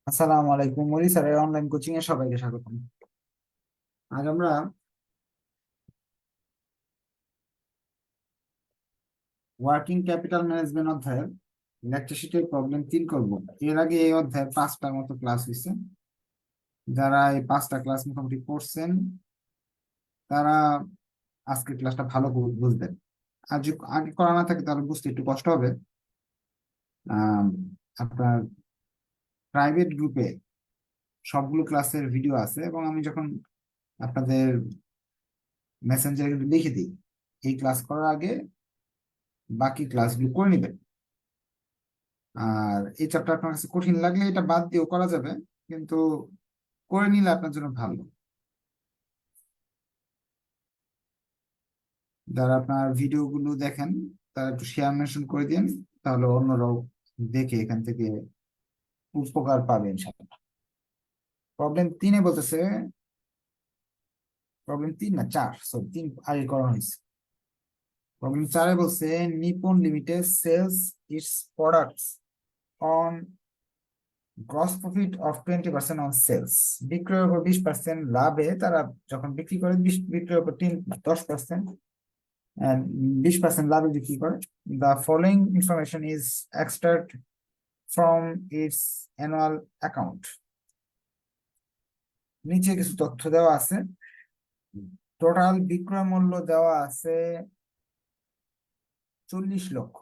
আসসালামু আলাইকুম মরি স্যারের অনলাইন কোচিং এ সবাইকে স্বাগতম। আজ আমরা ওয়ার্কিং ক্যাপিটাল ম্যানেজমেন্ট অধ্যায়ের লেকচার শিটের প্রবলেম 3 করব। এর আগে এই অধ্যায়ের 5টার মতো ক্লাস হয়েছে। যারা এই 5টা ক্লাস মোটামুটি করছেন তারা আজকের ক্লাসটা ভালো করে বুঝবেন। আর যদি আগে করা না থাকে তাহলে বুঝতে একটু কষ্ট হবে। আহ আপনার প্রাইভেট গ্রুপে সবগুলো ক্লাসের ভিডিও আছে এবং আমি যখন আপনাদের মেসেঞ্জারে লিখে দিই এই ক্লাস করার আগে বাকি ক্লাসগুলো করে নেবেন। আর এই চ্যাপ্টার আপনার কাছে কঠিন লাগলে এটা বাদ দিয়েও করা যাবে, কিন্তু করে নিলে আপনার জন্য ভালো। যারা আপনার ভিডিও গুলো দেখেন তারা একটু শেয়ার মেনশন করে দিন, তাহলে অন্যরাও দেখে এখান থেকে উপকার পাবে ইনশাআল্লাহ। প্রবলেম 3-এ বলতেছে, প্রবলেম 3 না 4, সরি 3 আগে করা হয়েছে। প্রবলেম 4-এ বলছে Nippon limited sells its products on gross profit of 20% on sales. বিক্রয়ের উপর 20% লাভে তারা যখন বিক্রি করে, বিক্রয়ের উপর 10% 20% লাভে বিক্রি করে। The following information is extract from its annual account. নিচে কিছু তথ্য দেওয়া আছে। টোটাল বিক্রয় মূল্য দেওয়া আছে 40 লক্ষ।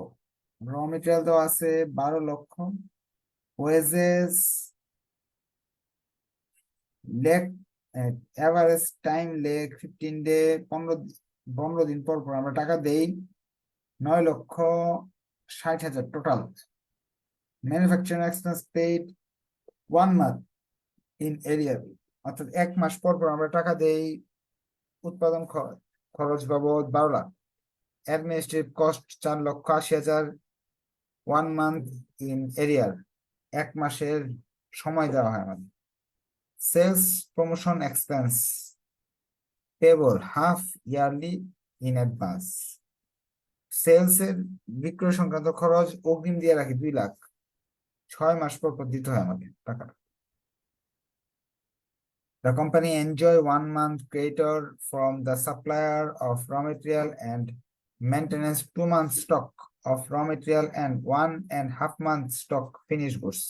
র মেটেরিয়াল দেওয়া আছে 12 লক্ষ। Wages lag average time lag 15 day, 15 দিন পর পর আমরা টাকা দেই। 9,60,000 total. Manufacturing expense paid 1 month in arrear, অর্থাৎ 1 মাস পর পর আমরা টাকা দেই। উৎপাদন খরচ বাবদ 12 lakh. Administrative cost 4,80,000 1 month in arrear, 1 মাসের সময় দেওয়া হয় আমাদের। Sales promotion expense payable half yearly in advance. Sales এর বিক্রয় সংক্রান্ত খরচ অগ্রিম দিয়ে রাখি 2 লাখ, 6 মাস পর পর দিতে হয় আমাকে টাকাটা। The company enjoy 1 month creditor from the supplier of raw material and maintenance 2 months stock of raw material and 1.5 month stock finished goods.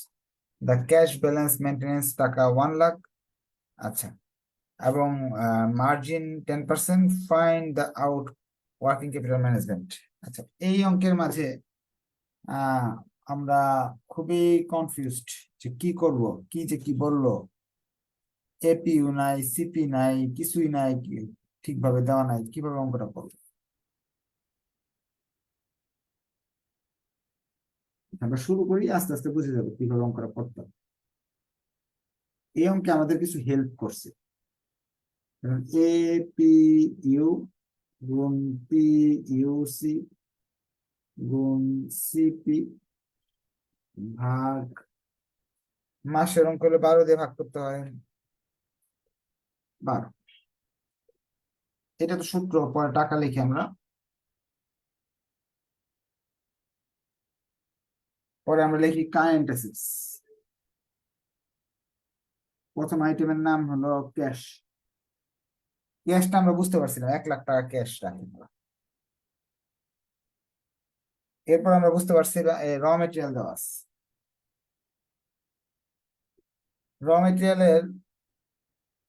The cash balance maintenance টাকা 1 লাখ। আচ্ছা, এবং margin 10%, find the out working capital management. আচ্ছা, এই অঙ্কের মাঝে আহ আমরা খুবই confused যে কি করব, কি যে কি বললো। এপিইউ নাই, সিপি নাই, কিছুই নাই, ঠিকভাবে দেওয়া নাই, কিভাবে অঙ্কটা করবো। আমরা শুরু করি, আস্তে আস্তে বুঝে যাবো কিভাবে অঙ্কটা করতে হবে। এই অঙ্কে আমাদের কিছু হেল্প করছে। এপিইউ গুণ পিইউসি গুণ সিপি ভাগ মাসের অঙ্ক হলে 12 দিয়ে ভাগ করতে হয়। 12, এটা তো সূত্র, পরে টাকা লিখি আমরা। পরে আমরা লিখি কারেন্ট অ্যাসেটস। প্রথম আইটেমের নাম হলো ক্যাশ। ক্যাশটা আমরা বুঝতে পারছি না, 1 লাখ টাকা ক্যাশ রাখি আমরা। এরপর আমরা বুঝতে পারছি র মেটেরিয়াল দেওয়া আছে। র মেটেরিয়ালের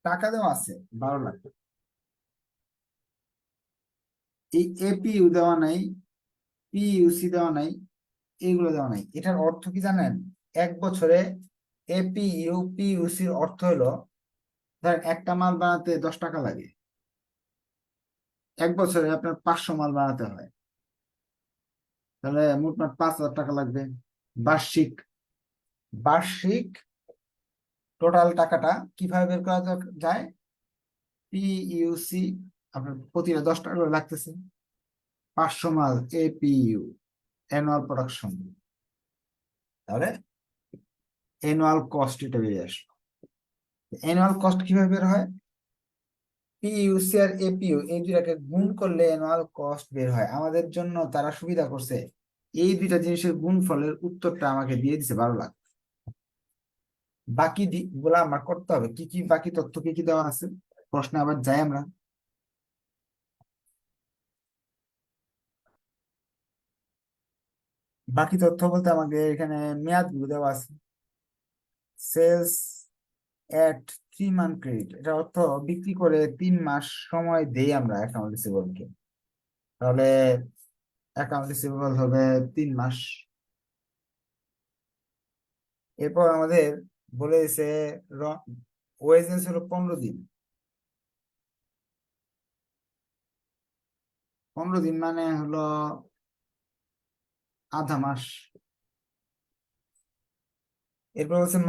টাকা দেওয়া আছে 12 লাখ। এই এপিইউ দেওয়া নাই, পিইউসি দেওয়া নাই, এইগুলো দেওয়া নাই। এটার অর্থ কি জানেন? 1 বছরে এপিইউ পিইউসির অর্থ হলো, ধরেন একটা মাল বানাতে 10 টাকা লাগে, 1 বছরে আপনার 500 মাল বানাতে হয়, তাহলে মোটমাট 5,000 টাকা লাগবে বার্ষিক। বার্ষিক টোটাল টাকাটা কিভাবে বের করা যায়? পিইউসি আপনার প্রতিটা 10 টাকা করে লাগতেছে, 500 মাল এপিইউ অ্যানুয়াল প্রোডাকশন, তাহলে অ্যানুয়াল কস্ট এটা বেরিয়ে আসলো। অ্যানুয়াল কস্ট কিভাবে বের হয়? পিইউসি আর এপিইউ এই দুটাকে গুণ করলে অ্যানুয়াল কস্ট বের হয়। আমাদের জন্য তারা সুবিধা করছে, এই দুইটা জিনিসের গুণফলের উত্তরটা আমাকে দিয়ে দিছে 12 লাখ। বাকি গুলা আমার করতে হবে। কি কি বাকি তথ্য কি কি দেওয়া আছে প্রশ্নে আবার যাই আমরা। বাকি তথ্য বলতে আমাদের এখানে মেয়াদ গুলো দেওয়া আছে। সেলস এট 3 মান্থ ক্রেডিট, এটা অর্থ বিক্রি করে 3 মাস সময় দেই আমরা অ্যাকাউন্ট রিসিভেবলকে। তাহলে অ্যাকাউন্ট রিসিভেবল হবে 3 মাস। এরপর আমাদের বলে দিছে ওয়েজেস হলো 15 দিন। 15 দিন মানে হলো আধা মাস। এরপর হচ্ছে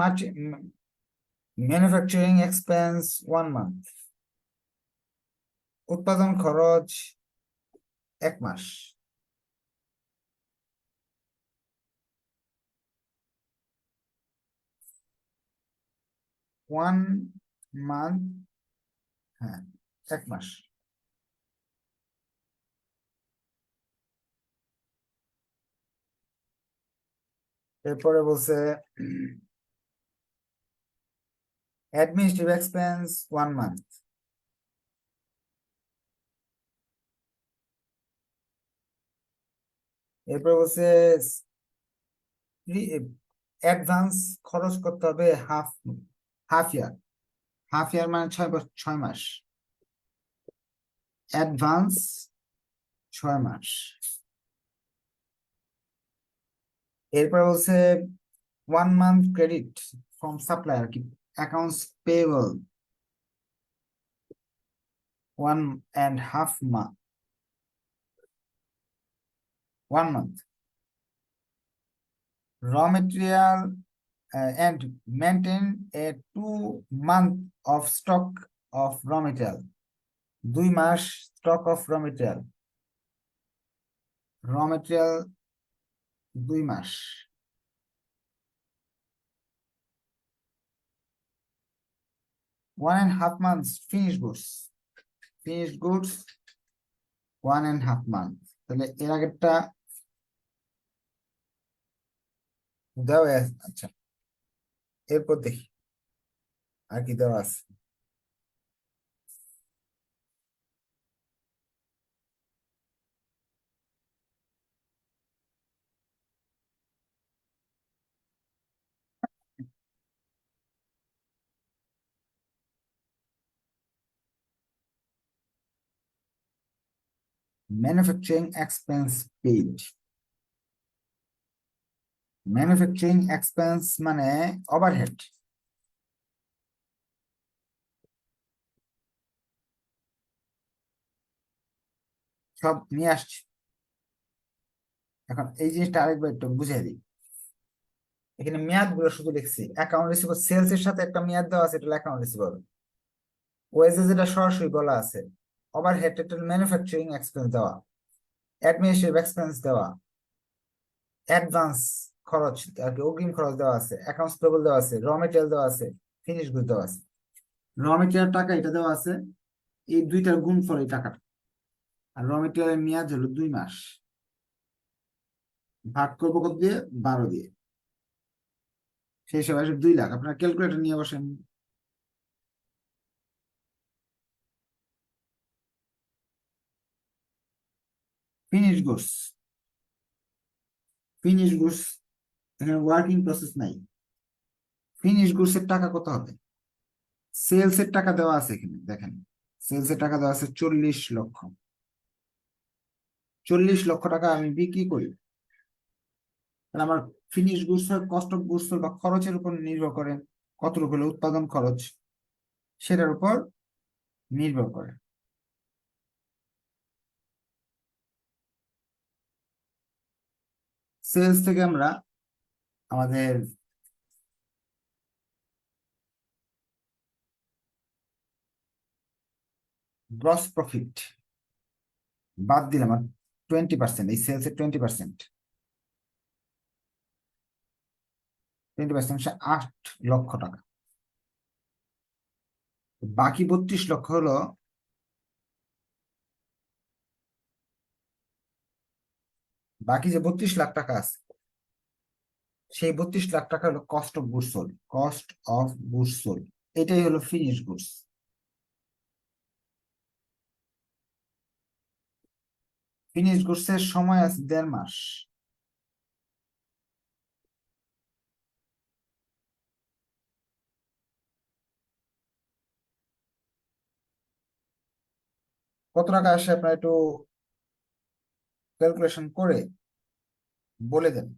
ম্যানুফ্যাকচারিং এক্সপেন্স 1 মান্থ, উৎপাদন খরচ 1 মাস। 1 মান্থ, হ্যাঁ, 1 মাস। এরপরে বলছে অ্যাডমিনিস্ট্রেটিভ এক্সপেন্স 1 মান্থ। এরপরে বলছে অ্যাডভান্স খরচ করতে হবে হাফ হাফ ইয়ার। হাফ ইয়ার মানে 6 মাস। অ্যাডভান্স 6 মাস। এরপর বলছে 1 মান্থ ক্রেডিট ফ্রম সাপ্লায়ার কি accounts payable 1.5 month, 1 month. Raw material and maintain a 2 month of stock of raw material. 2 মাস stock of raw material. Raw material 2 মাস। 1.5 months finished goods. Finished goods 1.5 month। তাহলে এর আগেরটা দেওয়া আছে। আচ্ছা, এরপর দেখি আর কি দেওয়া আছে। Manufacturing expense paid. Manufacturing expense মানে ওভারহেড। সব নিয়ে আসছি। এখন এই জিনিসটা আরেকবার একটু বুঝিয়ে দিই। এখানে মেয়াদ গুলো শুধু লিখছি। অ্যাকাউন্ট রিসিভেবল সেলস এর সাথে একটা মেয়াদ দেওয়া আছে, এটা অ্যাকাউন্ট রিসিভেবল। ওয়েজেস এটা সরাসরি বলা আছে। ওভারহেড এটা ম্যানুফ্যাকচারিং এক্সপেন্স দেওয়া। অ্যাডমিনিস্ট্রেটিভ এক্সপেন্স দেওয়া। অ্যাডভান্স খরচ আর কি অগ্রিম খরচ দেওয়া আছে। অ্যাকাউন্টস পেয়েবল দেওয়া আছে। র মেটেরিয়াল দেওয়া আছে। ফিনিশ গুড দেওয়া আছে। র মেটেরিয়াল টাকা এটা দেওয়া আছে, এই দুইটার গুণফল এই টাকাটা। আর র মেটেরিয়ালের মেয়াদ হলো 2 মাস। ভাগ করবো কত দিয়ে? 12 দিয়ে। সেই হিসাবে আসবে 2 লাখ। আপনারা ক্যালকুলেটর নিয়ে বসেন। Finish goods. ফিনিশ গুডস এখানে ওয়ার্কিং প্রসেস নাই। ফিনিশ গুডস এর টাকা কত হবে? সেলস এর টাকা দেওয়া আছে এখানে দেখেন। সেলস এর টাকা দেওয়া আছে 40 লক্ষ। 40 লক্ষ টাকা আমি বিক্রি করি, তাহলে আমার finish goods cost of goods বা খরচের উপর নির্ভর করে। কতটুকু হলো উৎপাদন খরচ, সেটার উপর নির্ভর করে। সেলস থেকে আমরা আমাদের গ্রস প্রফিট বাদ দিলাম, আর 20%, এই সেলস এর 20%। 20% 8 লক্ষ টাকা। বাকি 32 লক্ষ হলো বাকি যে 32 লাখ টাকা আছে, সেই 32 লাখ টাকা হলো cost of goods sold. Cost of goods sold এটাই হলো ফিনিশ গুডস। ফিনিশ গুডস এর সময় আছে 1.5 মাস। কত টাকা আসে আপনার একটু ক্যালকুলেশন করে বলে দেন।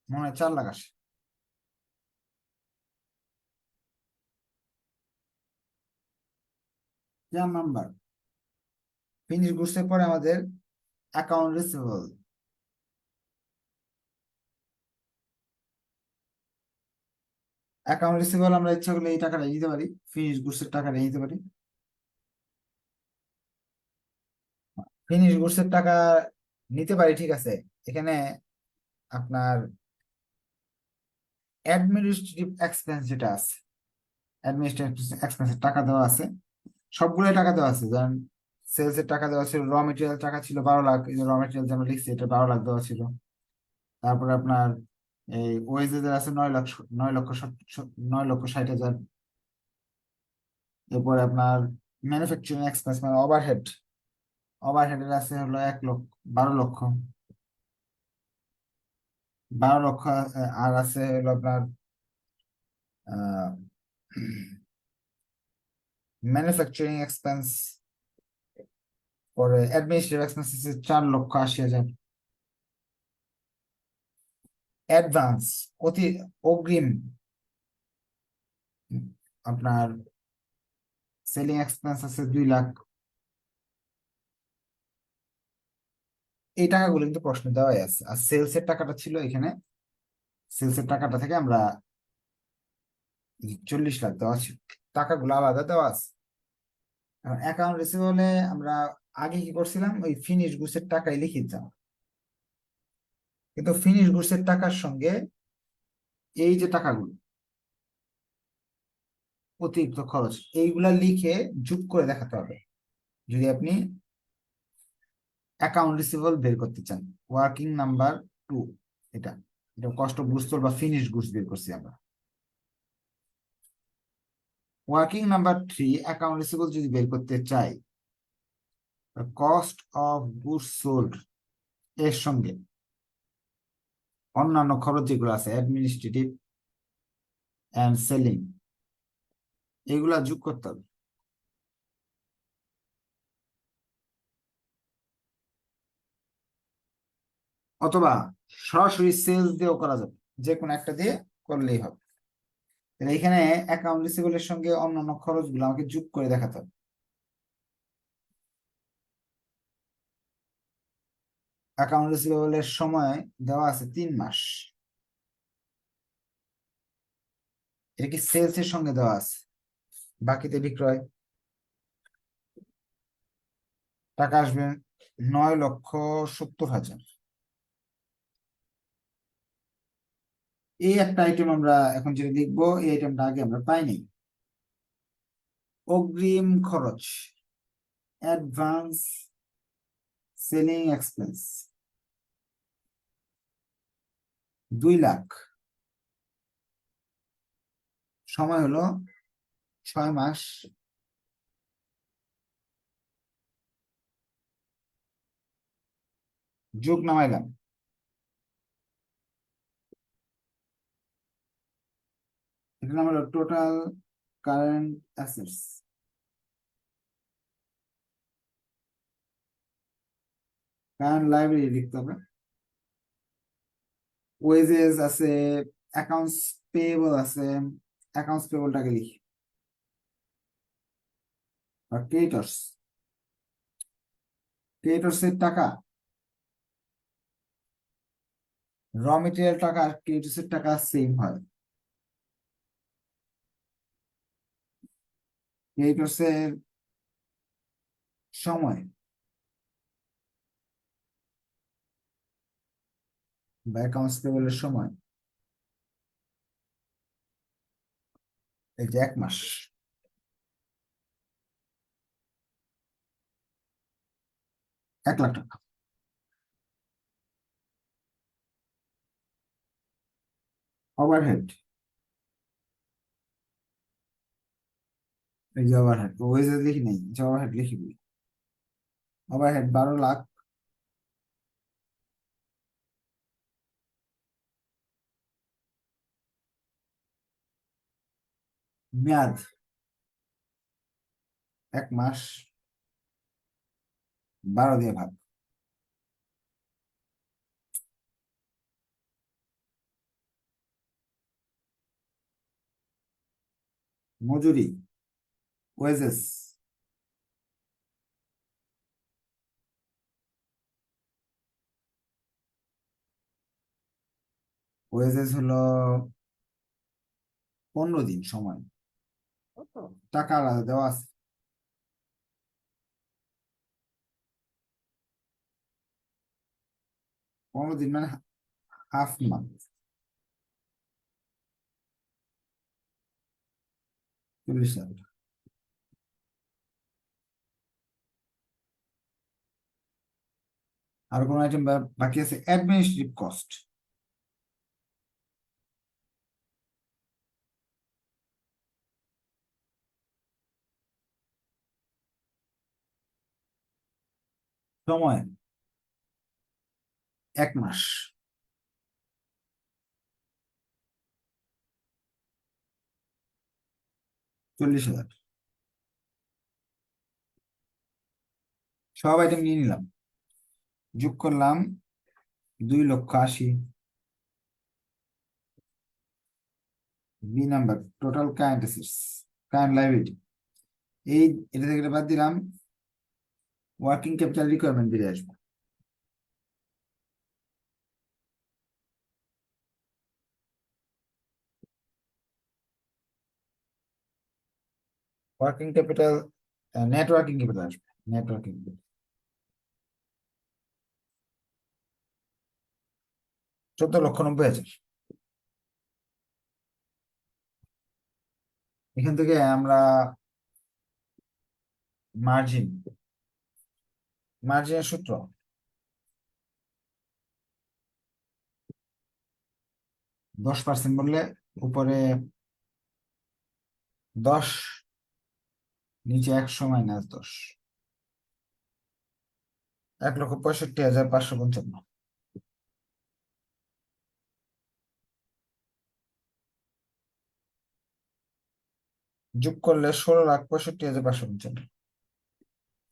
মনে হয় 4 লাখ আসে। নাম্বার ফিনিশ গুডস এর পরে আমাদের অ্যাকাউন্ট রিসিভেবল। অ্যাকাউন্ট রিসিভেবল আমরা ইচ্ছা করলে এই টাকাটা নিতে পারি, ফিনিশ গুডস এর টাকাটা নিতে পারি। ফিনিশ গুডস এর টাকা নিতে পারি, ঠিক আছে। এখানে আপনার অ্যাডমিনিস্ট্রেটিভ এক্সপেন্স যেটা আছে, অ্যাডমিনিস্ট্রেটিভ এক্সপেন্সের টাকা দেওয়া আছে, সবগুলোই টাকা দেওয়া আছে। যেমন সেলস এর টাকা দেওয়া ছিল, র মেটেরিয়াল টাকা ছিল 12 লাখ, এই যে র মেটেরিয়াল যেমন লিখছি এটা 12 লাখ দেওয়া ছিল। তারপরে আপনার এই ওয়েজেস আছে 9 লাখ, 9,60,000। এরপরে আপনার ম্যানুফ্যাকচারিং এক্সপেন্স মানে ওভারহেড, ওভারহেডের আছে হলো 1 লক্ষ, 12 লক্ষ, 12 লক্ষ। আর আছে হলো আপনার ম্যানুফ্যাকচারিং এক্সপেন্স, পরে অ্যাডমিনিস্ট্রেটিভ এক্সপেন্স আছে 4,80,000। অ্যাডভান্স, অতি অগ্রিম আপনার সেলিং এক্সপেন্স আছে 2 লাখ। এই টাকাগুলো কিন্তু প্রশ্ন দেওয়াই আছে। আর সেলস এর টাকাটা ছিল এখানে, সেলস এর টাকাটা থেকে আমরা 40 লাখ দেওয়া ছিল, টাকাগুলো আলাদা দেওয়া আছে। অ্যাকাউন্ট রিসিভেবলে আমরা আগে কি করছিলাম, ওই ফিনিশ গুডস এর টাকাই লিখে দিতাম। কিন্তু ফিনিশ গুডস এর টাকার সঙ্গে এই যে টাকাগুলো অতিরিক্ত খরচ, এইগুলা লিখে যোগ করে দেখাতে হবে যদি আপনি অ্যাকাউন্ট রিসিভেবল বের করতে চান। ওয়ার্কিং নাম্বার 2 এটা, এটা কস্ট অফ গুডস সোল্ড বা ফিনিশ গুডস বের করছি আমরা। ওয়ার্কিং নাম্বার 3 অ্যাকাউন্ট রিসিভেবল যদি বের করতে চাই, কস্ট অফ গুডস সোল্ড এর সঙ্গে অন্যান্য খরচ যেগুলো আছে অ্যাডমিনিস্ট্রেটিভ অ্যান্ড সেলিং, এগুলা যোগ করতে হবে। অথবা সরাসরি সেলস দিয়েও করা যাবে, যে কোনো একটা দিয়ে করলেই হবে। তাহলে এখানে অ্যাকাউন্ট রিসিভেবলের সঙ্গে অন্যান্য খরচগুলো আমাকে যোগ করে দেখাতে হবে। অ্যাকাউন্ট রিসিভেবলের সময় দেওয়া আছে 3 মাস। এটা কি সেলস এর সঙ্গে দেওয়া আছে। বাকিতে বিক্রয়, টাকা আসবে 9,70,000। এই একটা আইটেম আমরা এখন যেটা দেখবো, এই আইটেমটা আগে আমরা পাইনি। অগ্রিম খরচ, অ্যাডভান্স সেলিং এক্সপেন্স 2 লাখ, সময় হলো 6 মাস। যোগ নামাইলাম, এটা নাম হলো total current assets. Current library লিখতে হবে। ওয়েজেস আছে, অ্যাকাউন্টস পেয়েবল আছে, অ্যাকাউন্টস পেয়েবলটাকে লিখি। আর ক্রেডিটর্স, ক্রেডিটর্স এর টাকা, র মেটেরিয়াল টাকা আর ক্রেডিটর্স এর টাকা সেম হয়। ক্রেডিটর্স এর সময় বা অ্যাকাউন্টস পেয়েবলের সময় এই যে 1 মাস। 1 লাখ টাকা। ওভারহেড, এই যে ওভারহেড, ওয়েজেস লিখি নাই, যে ওভারহেড লিখি। ওভারহেড 12 লাখ, মেয়াদ 1 মাস, 12 দিয়ে ভাগ। মজুরি, ওয়েজেস, ওয়েজেস হলো 15 দিন সময়, টাকা আলাদা দেওয়া আছে। 15 দিন মানে হাফ মান্থ, 40 লাখ। আর কোন আইটেম বাকি আছে? অ্যাডমিনিস্ট্রেটিভ কস্ট, সময় 1 মাস, 40,000। সব আইটেম নিয়ে নিলাম, যোগ করলাম 2,80,000। B number, total current assets, current liability, এই এটা থেকে এটা বাদ দিলাম, ওয়ার্কিং ক্যাপিটাল রিকোয়ারমেন্ট বেরিয়ে আসবে। Working capital, net working capital আসবে, নেট ওয়ার্কিং 14,90,000। এখান থেকে আমরা মার্জিন, মার্জিনের সূত্র, %10 বললে উপরে 10, নিচে 100 - 10, 1,65,555। যোগ করলে 16,65,555,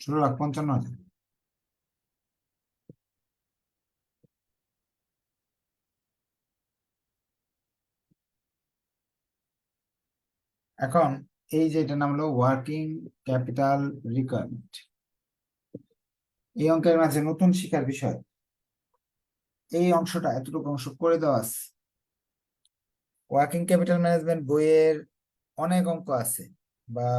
16,55,000। এখন এই যে এটার নাম হলো ওয়ার্কিং ক্যাপিটাল রিকোয়ারমেন্ট, এই অঙ্কের মাঝে নতুন শিখার বিষয়, এই অংশটা এতটুকু অংশ করে দেওয়া আছে। ওয়ার্কিং ক্যাপিটাল ম্যানেজমেন্ট বইয়ের অনেক অঙ্ক আছে, বা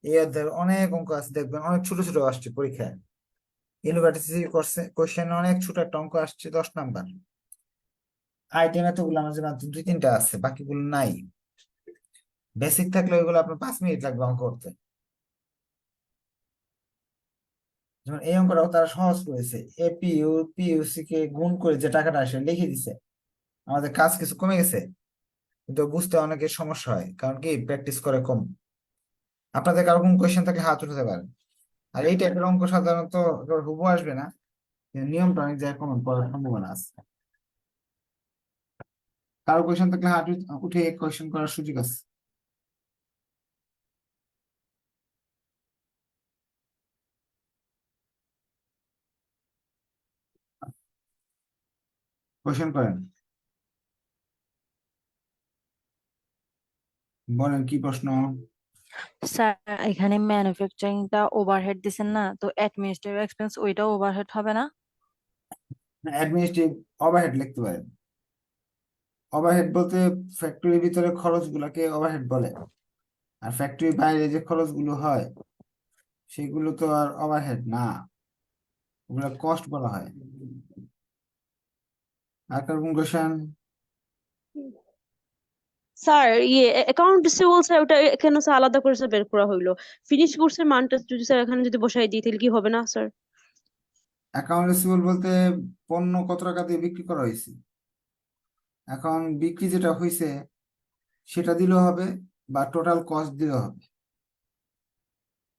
এই অধ্যায়ের অনেক অঙ্ক আছে, দেখবেন অনেক ছোট ছোট আসছে পরীক্ষায়। ইউনিভার্সিটি কোশ্চেন অনেক ছোট একটা অঙ্ক আসছে 10 নাম্বার। আইটেম এতগুলো আমাদের মাত্র 2-3টা আছে, বাকিগুলো নাই। বেসিক থাকলে ওইগুলো আপনার 5 মিনিট লাগবে অঙ্ক করতে। যেমন এই অঙ্কটাও তারা সহজ করেছে, এপিইউ পিইউসি কে গুণ করে যে টাকাটা আসে লিখে দিছে, আমাদের কাজ কিছু কমে গেছে, কিন্তু বুঝতে অনেকের সমস্যা হয়, কারণ কি প্র্যাকটিস করে কম। আপনাদের কারো কোন কোয়েশ্চেন থাকলে হাত উঠাতে পারেন। আর এই টাইপের অঙ্ক সাধারণত একেবারে হুবহু আসবে না, কিন্তু নিয়মটা অনেক জায়গায় কমন পড়ার সম্ভাবনা আছে। কারো কোয়েশ্চেন থাকলে হাত উঠে কোয়েশ্চেন করার সুযোগ আছে। কোয়েশ্চেন করেন, বলেন কি প্রশ্ন। স্যার, এখানে ম্যানুফ্যাকচারিংটা ওভারহেড দিছেন না, তো অ্যাডমিনিস্ট্রেটিভ এক্সপেন্স ওইটাও ওভারহেড হবে না? অ্যাডমিনিস্ট্রেটিভ ওভারহেড লিখতে পারেন। ওভারহেড বলতে ফ্যাক্টরির ভিতরে খরচ গুলাকে ওভারহেড বলে, আর ফ্যাক্টরির বাইরে যে খরচগুলো হয় সেগুলো তো আর ওভারহেড না, ওগুলো কস্ট বলা হয়। আর কোন কোয়েশ্চেন? স্যার, ইয়ে অ্যাকাউন্ট রিসিভেবল স্যার, ওটা কেন স্যার আলাদা করে স্যার বের করা হইলো? ফিনিশ কোর্সের মানটা যদি স্যার এখানে যদি বসাই দিই তাহলে কি হবে না স্যার? অ্যাকাউন্ট রিসিভেবল বলতে পণ্য কত টাকা দিয়ে বিক্রি করা হয়েছে, এখন বিক্রি যেটা হয়েছে সেটা দিলেও হবে বা টোটাল কস্ট দিলেও হবে।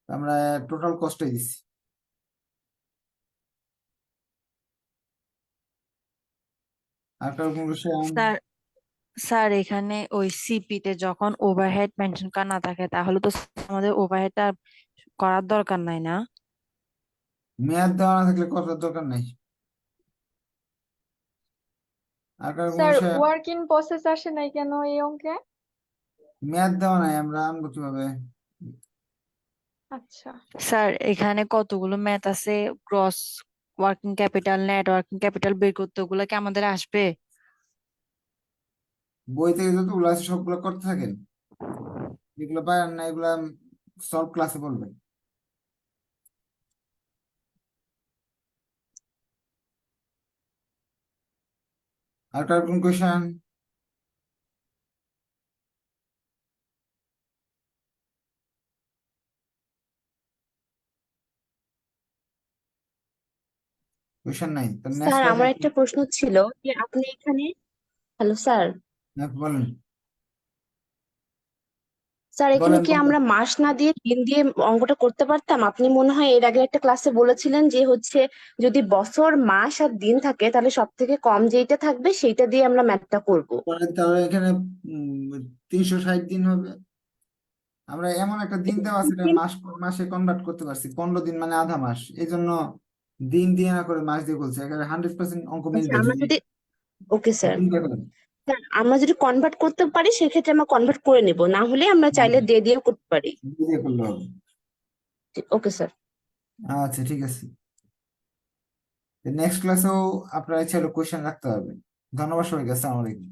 আমরা টোটাল কস্টটাই দিচ্ছি। আর কারো কোনো কোশ্চেন? স্যার স্যার এখানে ওই সিপি তে যখন ওভারহেড মেনশন করা না থাকে তাহলে তো আমাদের ওভারহেডটা করার দরকার নাই না? মেয়াদ দেওয়া না থাকলে করার দরকার নাই। আর কারো কোনো sir question? Work in process আসে নাই কেন এই অঙ্কে? মেয়াদ দেওয়া নাই, আমরা আনবো কিভাবে? আচ্ছা, স্যার এখানে কতগুলো ম্যাথ আছে, gross working capital, net working capital বের করতে, ওগুলো কি আমাদের আসবে? বই থেকে যতগুলো আছে সবগুলো করতে থাকেন, যেগুলো পারেন না এগুলা সলভ ক্লাসে বলবেন। আর কারো কোনো কোশ্চেন? কোশ্চেন নাই, তাহলে নেক্সট স্যার ক্লাসে আমার একটা প্রশ্ন ছিল যে আপনি এখানে, হ্যালো স্যার, বলেন। স্যার এখানে বলেন কি বলেন। আমরা মাস না দিয়ে দিন দিয়ে অঙ্কটা করতে পারতাম? আপনি মনে হয় এর আগে একটা ক্লাসে বলেছিলেন যে হচ্ছে যদি বছর মাস আর দিন থাকে তাহলে সব থেকে কম যেইটা থাকবে সেইটা দিয়ে আমরা ম্যাথটা করব। তাহলে এখানে 360 দিন হবে। আমরা এমন একটা দিন দেওয়া আছে এটা মাসে কনভার্ট করতে পারছি, 15 দিন মানে আধা মাস, এই জন্য দিন দিয়ে না করে মাস দিয়ে বলছি, একেবারে 100% অঙ্ক আচ্ছা মিলবে আমরা যদি যদি, ওকে স্যার, দিন দিয়ে করেন। স্যার আমরা যদি কনভার্ট করতে পারি সেক্ষেত্রে আমরা কনভার্ট করে নিব, না হলে আমরা চাইলে দিয়ে দিয়ে করতে পারি। দিন দিয়ে করলে হবে। Okay sir. আচ্ছা ঠিক আছে, নেক্সট ক্লাসেও আপনারা চাইলে কোয়েশ্চেন রাখতে হবে। ধন্যবাদ সবাইকে, আসসালামু আলাইকুম।